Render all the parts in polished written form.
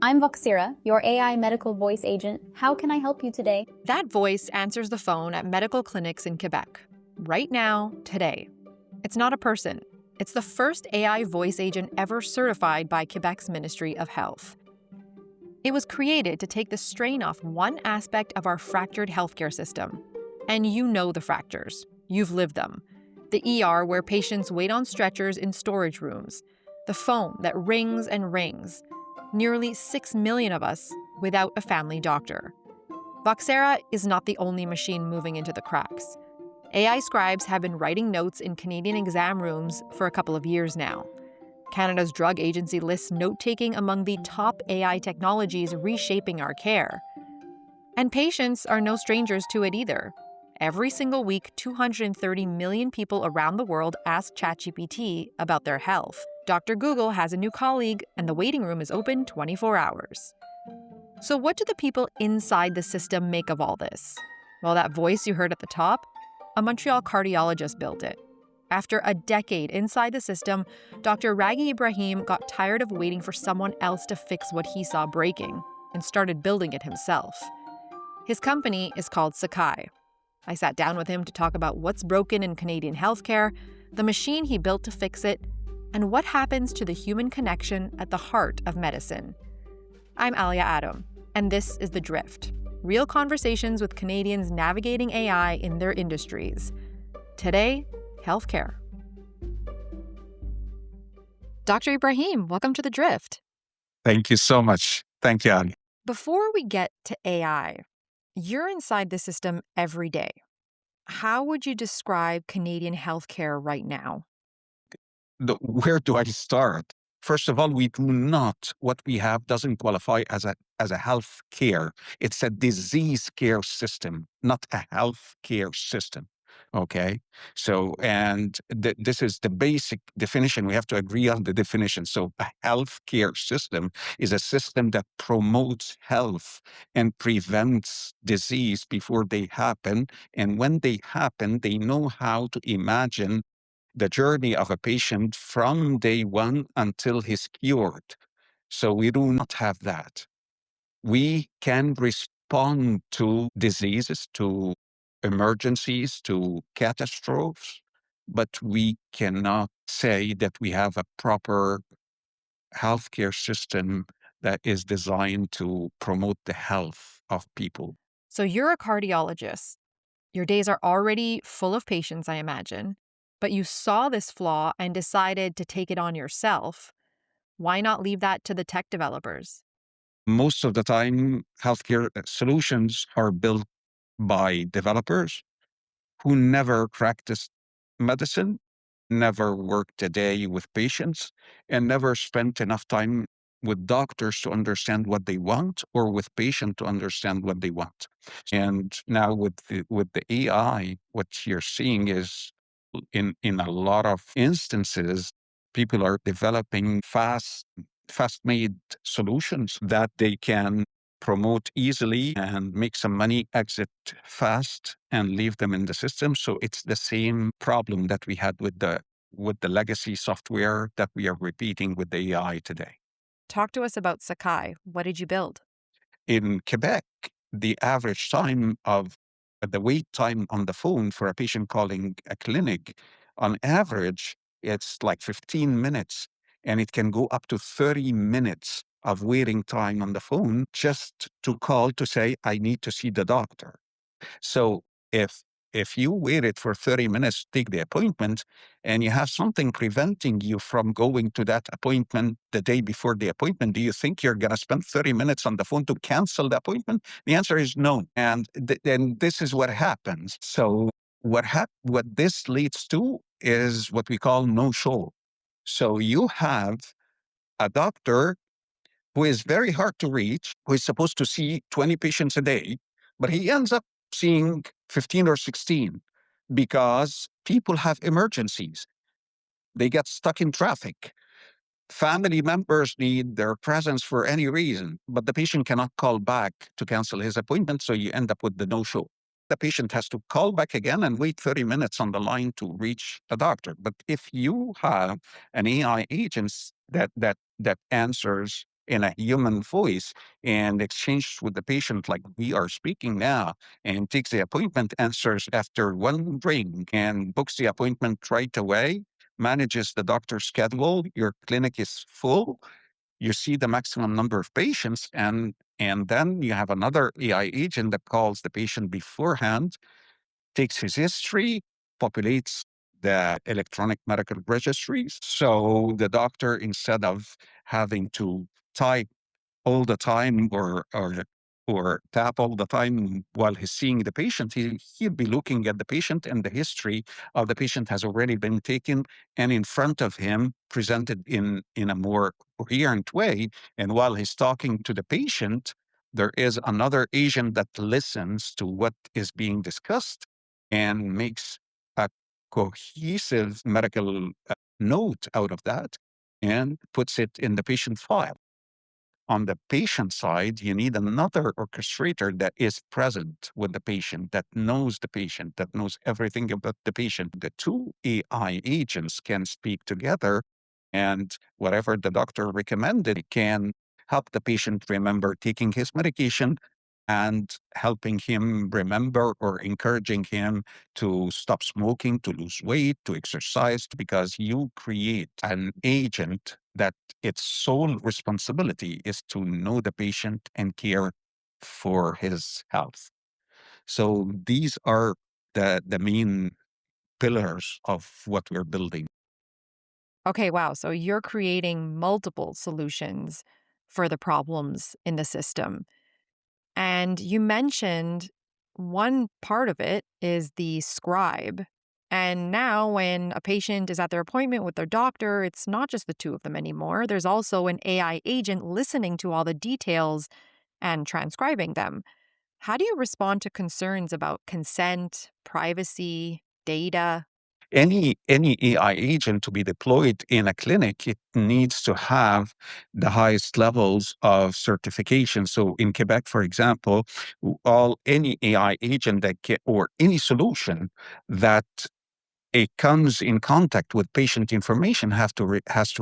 I'm Voxira, your AI medical voice agent. How can I help you today? That voice answers the phone at medical clinics in Quebec. Right now, today. It's not a person. It's the first AI voice agent ever certified by Quebec's Ministry of Health. It was created to take the strain off one aspect of our fractured healthcare system. And you know the fractures. You've lived them. The ER where patients wait on stretchers in storage rooms. The phone that rings and rings. Nearly 6 million of us without a family doctor. Voxera is not the only machine moving into the cracks. AI scribes have been writing notes in Canadian exam rooms for a couple of years now. Canada's drug agency lists note-taking among the top AI technologies reshaping our care. And patients are no strangers to it either. Every single week, 230 million people around the world ask ChatGPT about their health. Dr. Google has a new colleague, and the waiting room is open 24 hours. So what do the people inside the system make of all this? Well, that voice you heard at the top? A Montreal cardiologist built it. After a decade inside the system, Dr. Ragui Ibrahim got tired of waiting for someone else to fix what he saw breaking and started building it himself. His company is called Sakai. I sat down with him to talk about what's broken in Canadian healthcare, the machine he built to fix it, and what happens to the human connection at the heart of medicine. I'm Alia Adam, and this is The Drift. Real conversations with Canadians navigating AI in their industries. Today, healthcare. Dr. Ibrahim, welcome to The Drift. Thank you so much. Thank you, Ali. Before we get to AI, you're inside the system every day. How would you describe Canadian healthcare right now? Where do I start? First of all, what we have doesn't qualify as a health care. It's a disease care system, not a health care system. Okay. So, and this is the basic definition. We have to agree on the definition. So a health care system is a system that promotes health and prevents disease before they happen. And when they happen, they know how to imagine the journey of a patient from day one until he's cured. So we do not have that. We can respond to diseases, to emergencies, to catastrophes, but we cannot say that we have a proper healthcare system that is designed to promote the health of people. So you're a cardiologist. Your days are already full of patients, I imagine, but you saw this flaw and decided to take it on yourself. Why not leave that to the tech developers? Most of the time, healthcare solutions are built by developers who never practiced medicine, never worked a day with patients, and never spent enough time with doctors to understand what they want or with patients to understand what they want. And now with the AI, what you're seeing is in a lot of instances, people are developing fast-made solutions that they can promote easily and make some money, exit fast, and leave them in the system. So it's the same problem that we had with the legacy software that we are repeating with the AI today. Talk to us about Sakai. What did you build? In Quebec, the average time of the wait time on the phone for a patient calling a clinic, on average, it's like 15 minutes, and it can go up to 30 minutes of waiting time on the phone just to call to say, I need to see the doctor. So if you waited for 30 minutes to take the appointment and you have something preventing you from going to that appointment the day before the appointment, do you think you're going to spend 30 minutes on the phone to cancel the appointment? The answer is no. And then this is what happens. So what this leads to is what we call no-show. So you have a doctor who is very hard to reach, who is supposed to see 20 patients a day, but he ends up seeing 15 or 16 because people have emergencies. They get stuck in traffic. Family members need their presence for any reason, but the patient cannot call back to cancel his appointment, so you end up with the no-show. The patient has to call back again and wait 30 minutes on the line to reach a doctor. But if you have an AI agent that answers in a human voice and exchanges with the patient like we are speaking now, and takes the appointment, answers after one ring, and books the appointment right away, manages the doctor's schedule. Your clinic is full. You see the maximum number of patients, and then you have another AI agent that calls the patient beforehand, takes his history, populates the electronic medical registries. So the doctor, instead of having to type all the time or tap all the time while he's seeing the patient, he'll be looking at the patient, and the history of the patient has already been taken and in front of him, presented in a more coherent way. And while he's talking to the patient, there is another agent that listens to what is being discussed and makes a cohesive medical note out of that and puts it in the patient file. On the patient side, you need another orchestrator that is present with the patient, that knows everything about the patient. The two AI agents can speak together, and whatever the doctor recommended can help the patient remember taking his medication and helping him remember or encouraging him to stop smoking, to lose weight, to exercise, because you create an agent that its sole responsibility is to know the patient and care for his health. So these are the main pillars of what we're building. Okay, wow. So you're creating multiple solutions for the problems in the system. And you mentioned one part of it is the scribe. And now, when a patient is at their appointment with their doctor, it's not just the two of them anymore. There's also an AI agent listening to all the details and transcribing them. How do you respond to concerns about consent, privacy, data? Any AI agent to be deployed in a clinic, it needs to have the highest levels of certification. So in Quebec, for example, all any AI agent or any solution that it comes in contact with patient information has to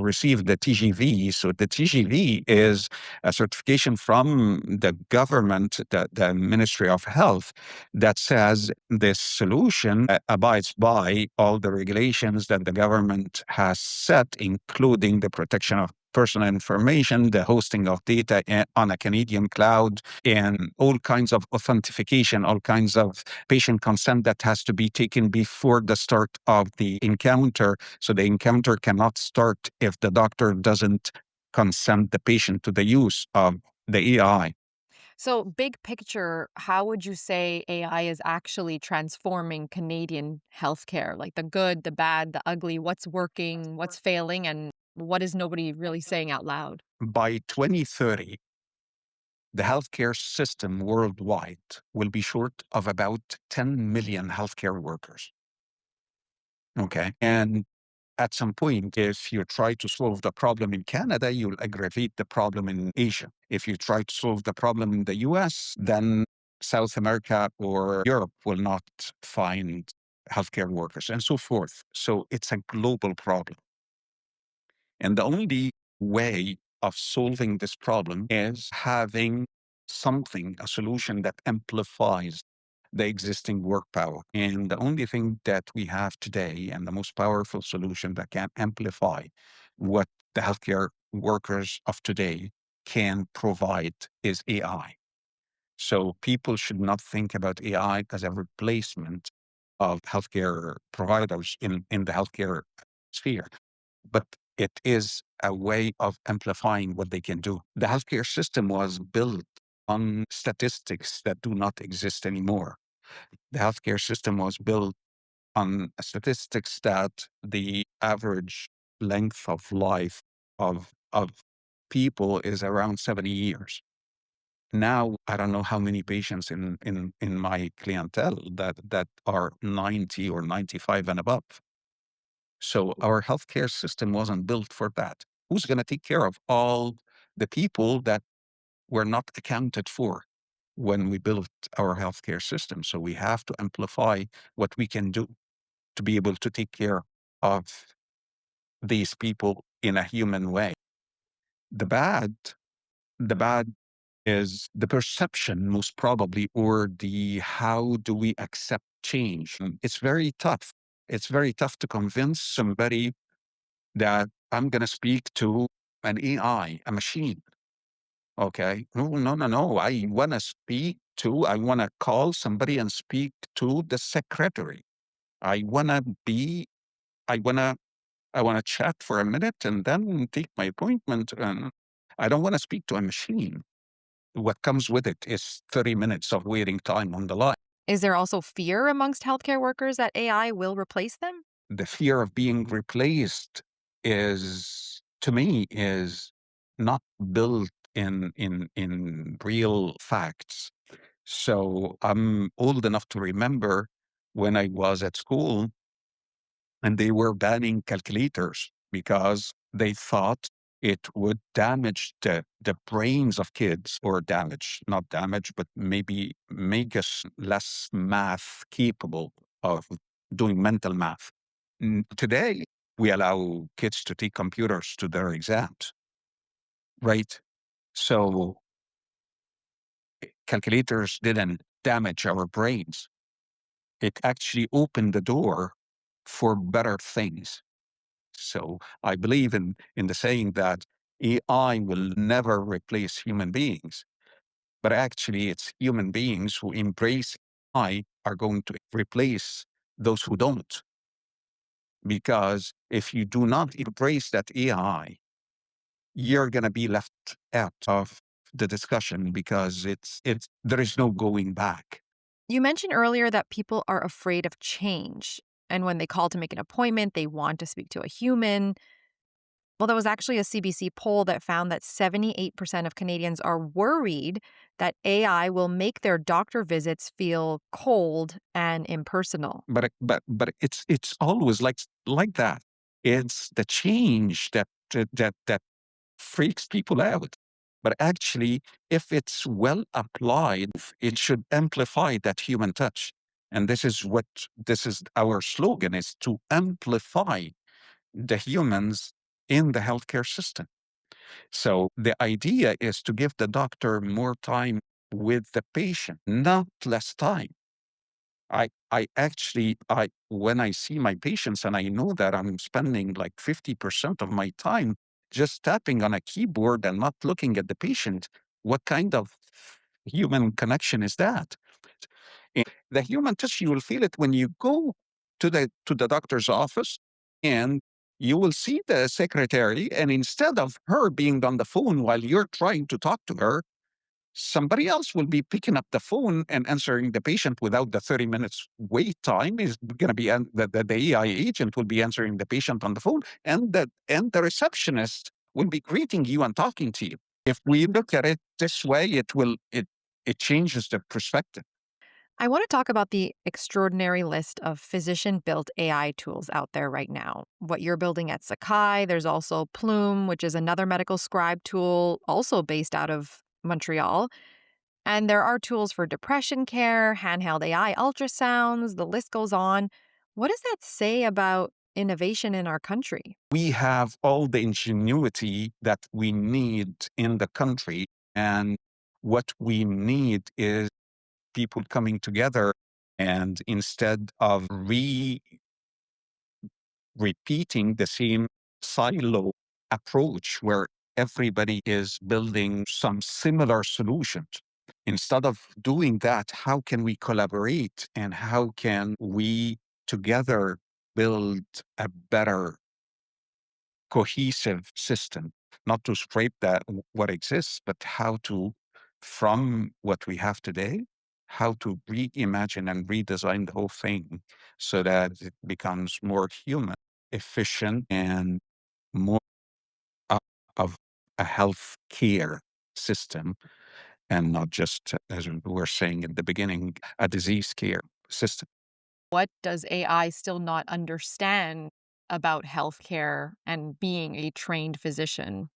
receive the TGV. So the TGV is a certification from the government, the Ministry of Health, that says this solution abides by all the regulations that the government has set, including the protection of personal information, the hosting of data on a Canadian cloud, and all kinds of authentication, all kinds of patient consent that has to be taken before the start of the encounter. So the encounter cannot start if the doctor doesn't consent the patient to the use of the AI. So, big picture, how would you say AI is actually transforming Canadian healthcare? Like the good, the bad, the ugly, what's working, what's failing, and what is nobody really saying out loud? By 2030, the healthcare system worldwide will be short of about 10 million healthcare workers. Okay. And at some point, if you try to solve the problem in Canada, you'll aggravate the problem in Asia. If you try to solve the problem in the US, then South America or Europe will not find healthcare workers, and so forth. So it's a global problem. And the only way of solving this problem is having a solution that amplifies the existing work power. And the only thing that we have today, and the most powerful solution that can amplify what the healthcare workers of today can provide, is AI. So people should not think about AI as a replacement of healthcare providers in the healthcare sphere, but it is a way of amplifying what they can do. The healthcare system was built on statistics that do not exist anymore. The healthcare system was built on statistics that the average length of life of people is around 70 years. Now, I don't know how many patients in my clientele that are 90 or 95 and above. So our healthcare system wasn't built for that. Who's going to take care of all the people that were not accounted for when we built our healthcare system? So we have to amplify what we can do to be able to take care of these people in a human way. The bad The bad is the perception, most probably, or the how do we accept change. It's very tough. It's very tough to convince somebody that I'm going to speak to an AI, a machine. Okay. No, no, no, no. I want to call somebody and speak to the secretary. I want to be, I want to, I want to chat for a minute and then take my appointment. And I don't want to speak to a machine. What comes with it is 30 minutes of waiting time on the line. Is there also fear amongst healthcare workers that AI will replace them? The fear of being replaced is, to me, is not built in real facts. So I'm old enough to remember when I was at school and they were banning calculators because they thought it would damage the brains of kids, or damage, not damage, but maybe make us less math capable of doing mental math. Today, we allow kids to take computers to their exams, right? So calculators didn't damage our brains. It actually opened the door for better things. So I believe in the saying that AI will never replace human beings, but actually it's human beings who embrace AI are going to replace those who don't. Because if you do not embrace that AI, you're going to be left out of the discussion because there is no going back. You mentioned earlier that people are afraid of change. And when they call to make an appointment, they want to speak to a human. Well, there was actually a CBC poll that found that 78% of Canadians are worried that AI will make their doctor visits feel cold and impersonal. But it's always like that. It's the change that freaks people out. But actually, if it's well applied, it should amplify that human touch. And this is our slogan, is to amplify the humans in the healthcare system. So the idea is to give the doctor more time with the patient, not less time. I when I see my patients and I know that I'm spending like 50% of my time just tapping on a keyboard and not looking at the patient, what kind of human connection is that? And the human touch, you will feel it when you go to the doctor's office and you will see the secretary, and instead of her being on the phone while you're trying to talk to her, somebody else will be picking up the phone and answering the patient without the 30 minutes wait time is going to be, the AI agent will be answering the patient on the phone, and the receptionist will be greeting you and talking to you. If we look at it this way, it changes the perspective. I want to talk about the extraordinary list of physician built AI tools out there right now. What you're building at Sakai, there's also Plume, which is another medical scribe tool, also based out of Montreal. And there are tools for depression care, handheld AI ultrasounds, the list goes on. What does that say about innovation in our country? We have all the ingenuity that we need in the country, and what we need is people coming together, and instead of repeating the same silo approach where everybody is building some similar solutions. Instead of doing that, how can we collaborate and how can we together build a better cohesive system? Not to scrape what exists, but how to, from what we have today, how to reimagine and redesign the whole thing so that it becomes more human, efficient, and more of of a health care system, and not just, as we were saying in the beginning, a disease care system. What does AI still not understand about healthcare and being a trained physician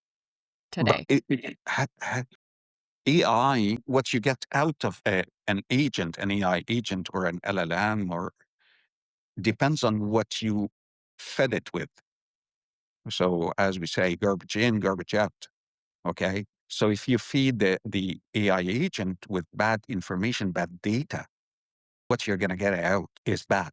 But today? AI, what you get out of an agent, an AI agent or an LLM, or depends on what you fed it with. So as we say, garbage in, garbage out. Okay. So if you feed the AI agent with bad information, bad data, what you're going to get out is bad.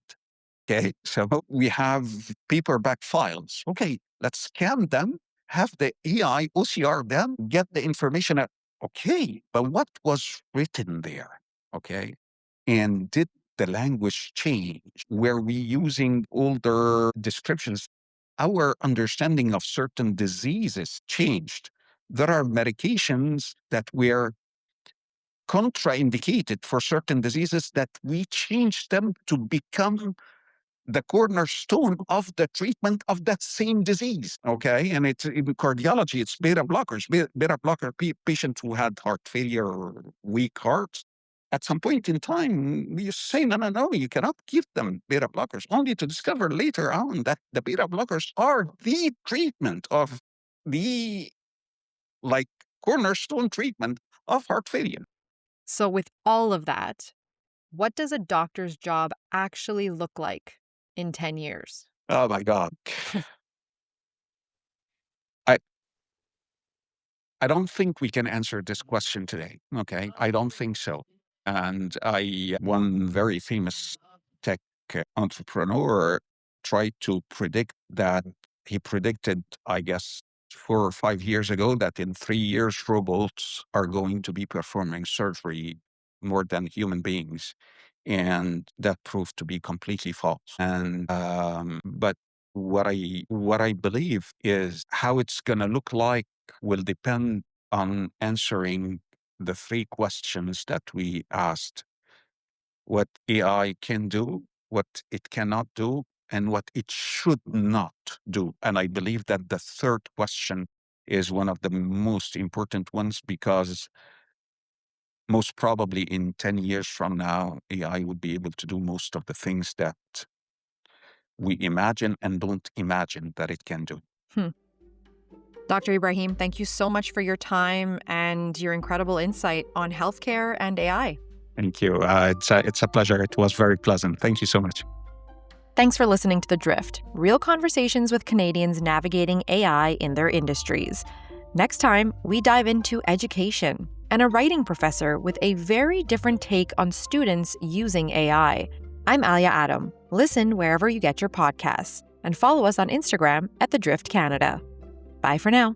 Okay. So we have paperback files. Okay. Let's scan them, have the AI OCR them, get the information out. Okay. But what was written there? Okay. And did the language change? Were we using older descriptions? Our understanding of certain diseases changed. There are medications that were contraindicated for certain diseases that we changed them to become the cornerstone of the treatment of that same disease. Okay. And it's in cardiology, it's beta blockers, beta blocker patients who had heart failure or weak hearts. At some point in time, you say, no, no, no, you cannot give them beta blockers, only to discover later on that the beta blockers are the treatment of the like cornerstone treatment of heart failure. So, with all of that, what does a doctor's job actually look like in 10 years? Oh my God. I, I don't think we can answer this question today. Okay. I don't think so. And one very famous tech entrepreneur tried to predict that. He predicted, I guess, 4 or 5 years ago that in 3 years, robots are going to be performing surgery more than human beings. And that proved to be completely false. But what I believe is how it's going to look like will depend on answering the three questions that we asked: what AI can do, what it cannot do, and what it should not do. And I believe that the third question is one of the most important ones, because most probably in 10 years from now, AI would be able to do most of the things that we imagine and don't imagine that it can do. Hmm. Dr. Ibrahim, thank you so much for your time and your incredible insight on healthcare and AI. Thank you. It's a pleasure. It was very pleasant. Thank you so much. Thanks for listening to The Drift, real conversations with Canadians navigating AI in their industries. Next time, we dive into education and a writing professor with a very different take on students using AI. I'm Alia Adam. Listen wherever you get your podcasts and follow us on Instagram at The Drift Canada. Bye for now.